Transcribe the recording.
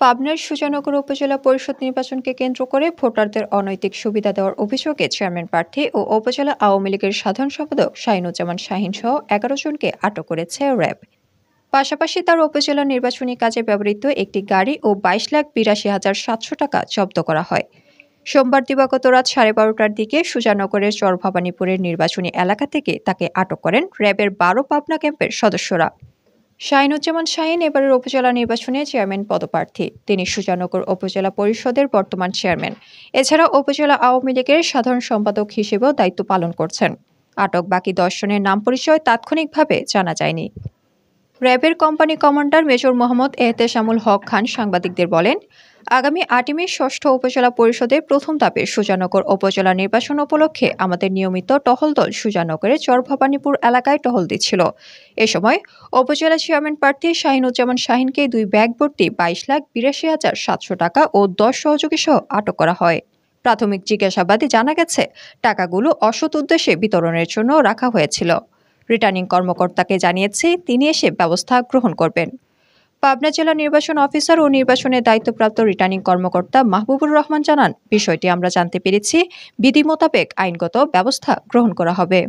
পাবনার সুজানগর উপজেলা পরিষদ নির্বাচনকে কেন্দ্র করে ভোটারদের অনৈতিক সুবিধা দেওয়ার অভিযোগে চেয়ারম্যান প্রার্থী ও উপজেলা আওয়ামী লীগের সাধারণ সম্পাদক শাহিনুজ্জামান শাহিন সহ ১১ জনকে আটক করেছে র্যাব। পাশাপাশি তার উপজেলা নির্বাচনী কাজে ব্যবহৃত একটি গাড়ি ও ২২,৮২,৭০০ টাকা জব্দ করা হয়। সোমবার দিবাগত রাত 12:30টার দিকে সুজানগরের চরভবানীপুরের নির্বাচনী এলাকা থেকে তাকে আটক করেন র্যাবের ১২ পাবনা ক্যাম্পের সদস্যরা। শাহিনুজ্জামান শাহিন এবারের উপজেলা নির্বাচনে চেয়ারম্যান পদপ্রার্থী। তিনি সুজানগর উপজেলা পরিষদের বর্তমান চেয়ারম্যান। এছাড়া উপজেলা আওয়ামী লীগের সাধারণ সম্পাদক হিসেবেও দায়িত্ব পালন করছেন। আটক বাকি ১০ জনের নাম পরিচয় তাৎক্ষণিকভাবে জানা যায়নি। র্যাবের company commander major Mohammad Ehteshamul Haque Khan সাংবাদিকদের বলেন, আগামী ৮ই মে ৬ষ্ঠ উপজেলা পরিষদের প্রথম ধাপে সুজানগর উপজেলা নির্বাচন উপলক্ষে আমাদের নিয়মিত টহল দল সুজানগরের চরভবানীপুর এলাকায় টহল দিচ্ছিল। এ সময় উপজেলা চেয়ারম্যান প্রার্থী শাহিনুজ্জামান শাহিনকে ২ ব্যাগ ভর্তি ২২,৮২,৭০০ টাকা ও ১০ সহযোগী সহ আটক করা হয়। প্রাথমিক জিজ্ঞাসাবাদে জানা গেছে, টাকাগুলো অসৎ উদ্দেশ্যে বিতরণের জন্য রাখা হয়েছিল। রিটার্নিং কর্মকর্তাকে জানিয়েছে, তিনি এসে ব্যবস্থা গ্রহণ করবেন। পাবনা জেলা নির্বাচন অফিসার ও নির্বাচনের দায়িত্বপ্রাপ্ত রিটার্নিং কর্মকর্তা মাহবুবুর রহমান জানান, বিষয়টি আমরা জানতে পেরেছি, বিধি মোতাবেক আইনগত ব্যবস্থা গ্রহণ করা হবে।